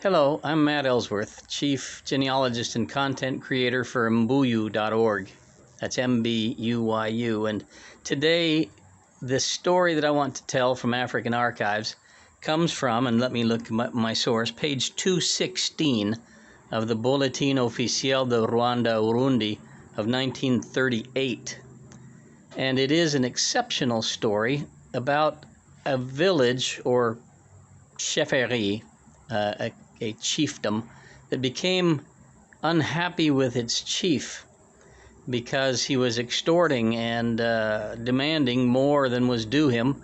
Hello, I'm Matt Ellsworth, Chief Genealogist and Content Creator for Mbuyu.org. That's M-B-U-Y-U. And today, the story that I want to tell from African Archives comes from, and let me look at my source, page 216 of the Bulletin Officiel du Ruanda-Urundi of 1938. And it is an exceptional story about a village or chefferie, a chiefdom, that became unhappy with its chief because he was extorting and demanding more than was due him.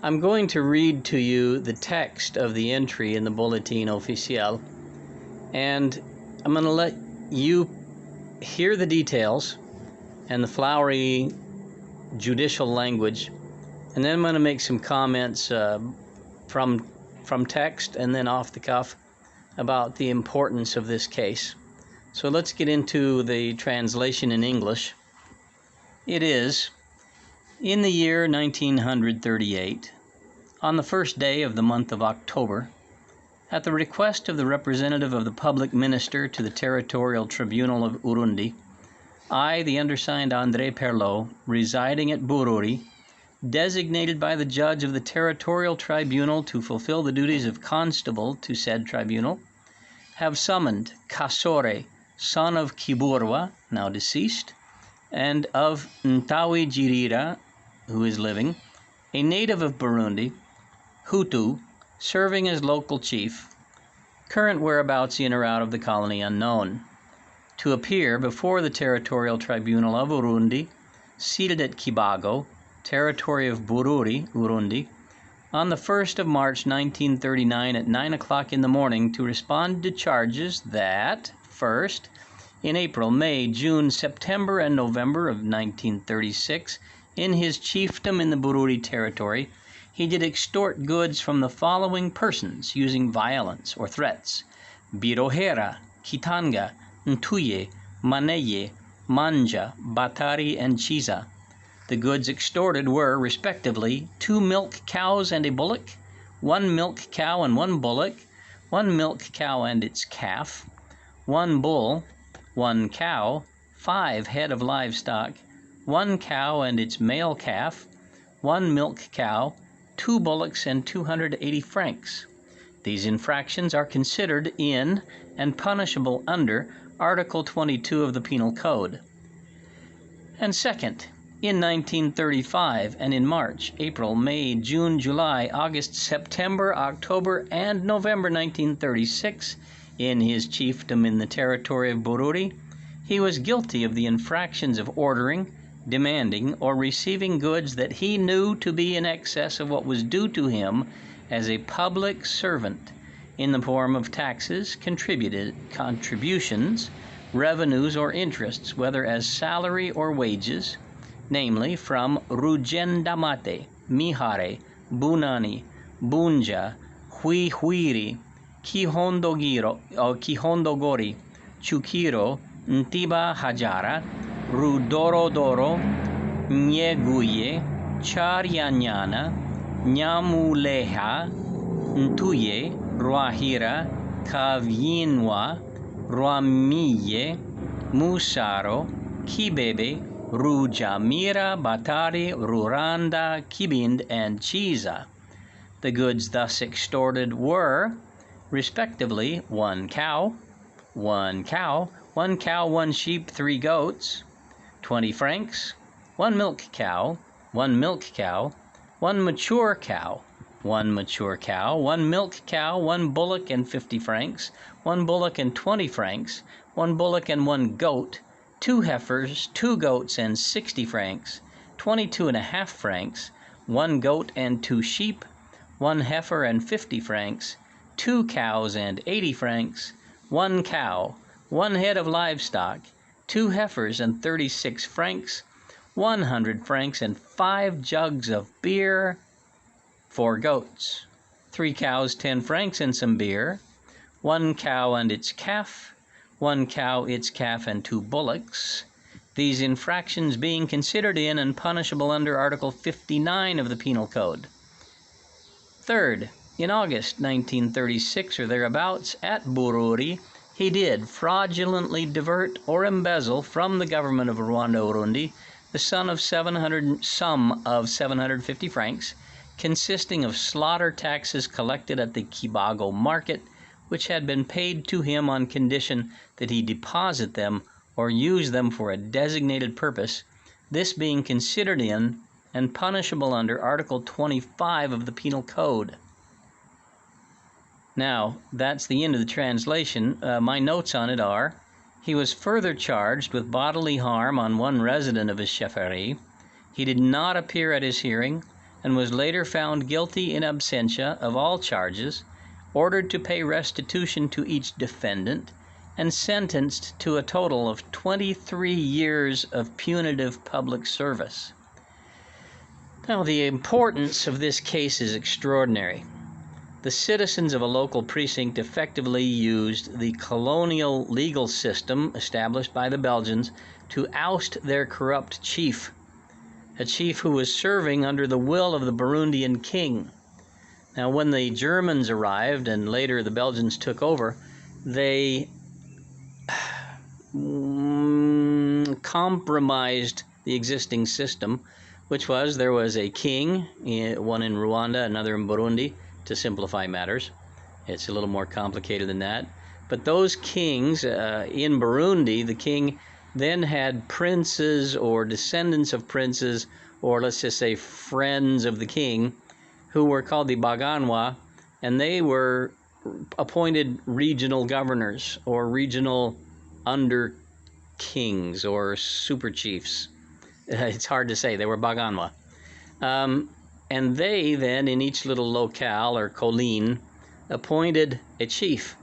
I'm going to read to you the text of the entry in the Bulletin Officiel, and I'm going to let you hear the details and the flowery judicial language, and then I'm going to make some comments from text and then off the cuff about the importance of this case. So let's get into the translation in English. It is, in the year 1938, on the first day of the month of October, at the request of the representative of the public minister to the Territorial Tribunal of Urundi, I, the undersigned André Perlot, residing at Burundi, designated by the judge of the Territorial Tribunal to fulfill the duties of constable to said tribunal, have summoned Kasore, son of Kiburwa, now deceased, and of Ntawi Jirira, who is living, a native of Burundi, Hutu, serving as local chief, current whereabouts in or out of the colony unknown, to appear before the Territorial Tribunal of Urundi, seated at Kibago, territory of Bururi, Urundi, on the 1st of March 1939 at 9 o'clock in the morning to respond to charges that, first, in April, May, June, September, and November of 1936, in his chiefdom in the Bururi territory, he did extort goods from the following persons using violence or threats: Birohera, Kitanga, Ntuye, Maneye, Manja, Batari, and Chiza. The goods extorted were, respectively, 2 milk cows and a bullock, 1 milk cow and 1 bullock, 1 milk cow and its calf, 1 bull, 1 cow, 5 head of livestock, 1 cow and its male calf, 1 milk cow, 2 bullocks, and 280 francs. These infractions are considered in and punishable under Article 22 of the Penal Code. And second, in 1935 and in March, April, May, June, July, August, September, October, and November 1936, in his chiefdom in the territory of Burundi, he was guilty of the infractions of ordering, demanding, or receiving goods that he knew to be in excess of what was due to him as a public servant in the form of taxes, contributions, revenues, or interests, whether as salary or wages, namely from Rugendamate, Mihare, Bunani, Bunja, Huihuiri, Kihondogori, Chukiro, Ntiba Hajara, Rudorodoro, Nyeguye, Charyanyana, Nyamuleha, Ntuye, Ruahira, Kavyinwa, Ruamiye, Musaro, Kibebe, Rujamira, Batari, Ruranda, Kibind, and Chiza. The goods thus extorted were, respectively, 1 cow, 1 cow, 1 cow, 1 sheep, 3 goats, 20 francs, 1 milk cow, 1 milk cow, 1 mature cow, 1 mature cow, 1 milk cow, 1 bullock and 50 francs, 1 bullock and 20 francs, 1 bullock and 1 goat, 2 heifers, 2 goats and 60 francs, 22.5 francs, 1 goat and 2 sheep, 1 heifer and 50 francs, 2 cows and 80 francs, 1 cow, 1 head of livestock, 2 heifers and 36 francs, 100 francs, and 5 jugs of beer, 4 goats, 3 cows, 10 francs, and some beer, 1 cow and its calf, 1 cow, its calf, and 2 bullocks, these infractions being considered in and punishable under Article 59 of the Penal Code. Third, in August 1936 or thereabouts at Burundi, he did fraudulently divert or embezzle from the government of Ruanda-Urundi the sum of 750 francs, consisting of slaughter taxes collected at the Kibago market, which had been paid to him on condition that he deposit them or use them for a designated purpose, this being considered in and punishable under Article 25 of the Penal Code. Now, that's the end of the translation. My notes on it are, he was further charged with bodily harm on one resident of his chefferie. He did not appear at his hearing and was later found guilty in absentia of all charges, ordered to pay restitution to each defendant, and sentenced to a total of 23 years of punitive public service. Now, the importance of this case is extraordinary. The citizens of a local precinct effectively used the colonial legal system established by the Belgians to oust their corrupt chief, a chief who was serving under the will of the Burundian king. Now, when the Germans arrived and later the Belgians took over, they compromised the existing system, which was there was a king, one in Rwanda, another in Burundi, to simplify matters. It's a little more complicated than that. But those kings, in Burundi, the king then had princes or descendants of princes, or let's just say friends of the king, who were called the Baganwa, and they were appointed regional governors or regional under kings or super chiefs. It's hard to say. They were Baganwa. And they then, in each little locale or colline, appointed a chief.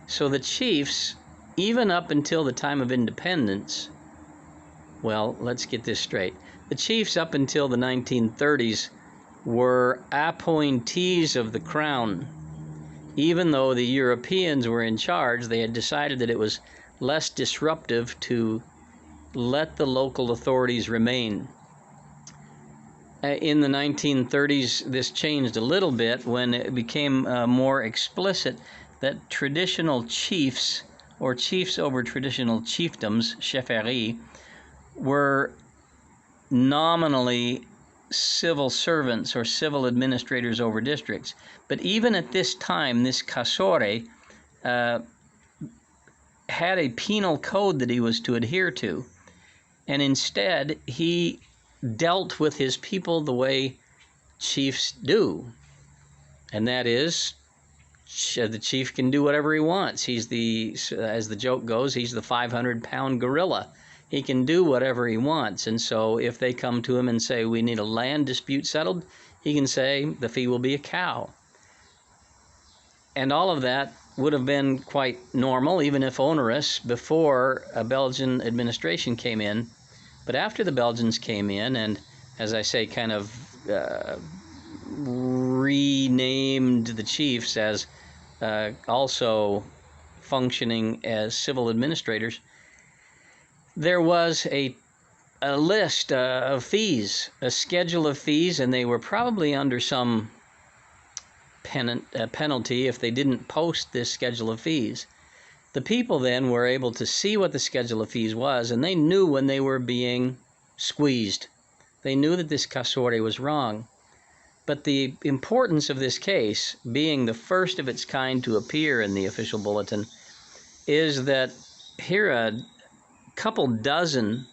So the chiefs, even up until the time of independence, well, let's get this straight. The chiefs up until the 1930s were appointees of the crown. Even though the Europeans were in charge, they had decided that it was less disruptive to let the local authorities remain. In the 1930s, this changed a little bit when it became more explicit that traditional chiefs, or chiefs over traditional chiefdoms, chefferie, were nominally civil servants or civil administrators over districts. But even at this time, this Kasore had a penal code that he was to adhere to. And instead, he dealt with his people the way chiefs do. And that is, the chief can do whatever he wants. He's the, as the joke goes, he's the 500-pound gorilla. He can do whatever he wants. And so if they come to him and say, we need a land dispute settled, he can say, the fee will be a cow. And all of that would have been quite normal, even if onerous, before a Belgian administration came in. But after the Belgians came in and, as I say, kind of renamed the chiefs as also functioning as civil administrators, there was a list of fees, a schedule of fees, and they were probably under some penalty if they didn't post this schedule of fees. The people then were able to see what the schedule of fees was, and they knew when they were being squeezed. They knew that this Kasore was wrong. But the importance of this case, being the first of its kind to appear in the official bulletin, is that here a couple dozen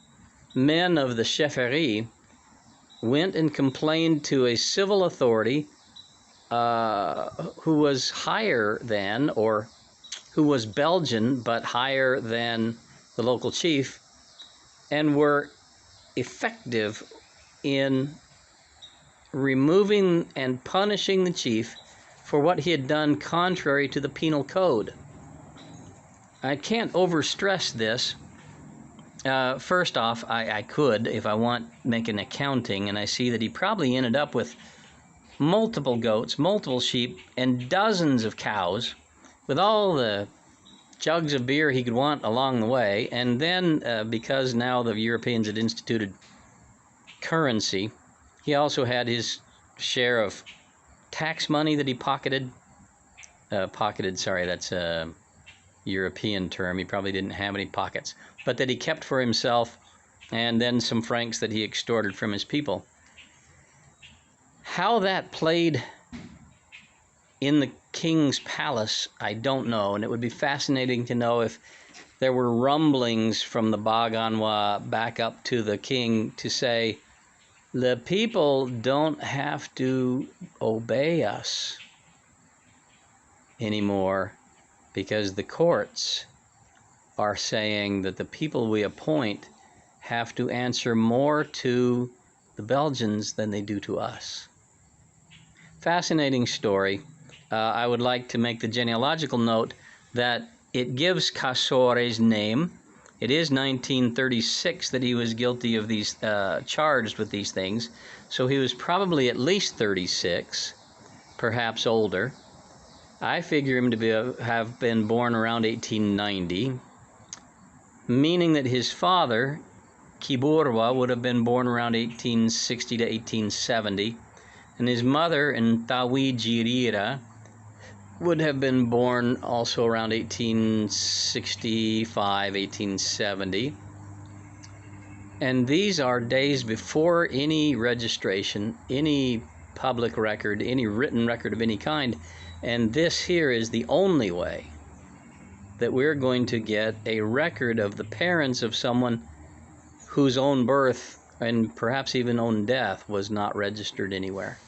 men of the chefferie went and complained to a civil authority who was higher than, or who was Belgian but higher than the local chief, and were effective in removing and punishing the chief for what he had done contrary to the penal code. I can't overstress this. First off, I could, if I want, make an accounting, and I see that he probably ended up with multiple goats, multiple sheep, and dozens of cows, with all the jugs of beer he could want along the way. And then, because now the Europeans had instituted currency, he also had his share of tax money that he pocketed, sorry, that's a European term. He probably didn't have any pockets, but that he kept for himself, and then some francs that he extorted from his people. How that played in the king's palace, I don't know, and it would be fascinating to know if there were rumblings from the Baganwa back up to the king to say, the people don't have to obey us anymore because the courts are saying that the people we appoint have to answer more to the Belgians than they do to us. Fascinating story. I would like to make the genealogical note that it gives Kasore's name. It is 1936 that he was guilty of these, charged with these things. So he was probably at least 36, perhaps older. I figure him to have been born around 1890, meaning that his father, Kiburwa, would have been born around 1860 to 1870, and his mother, Ntawi Jirira, would have been born also around 1865, 1870. And these are days before any registration, any public record, any written record of any kind. And this here is the only way that we're going to get a record of the parents of someone whose own birth and perhaps even own death was not registered anywhere.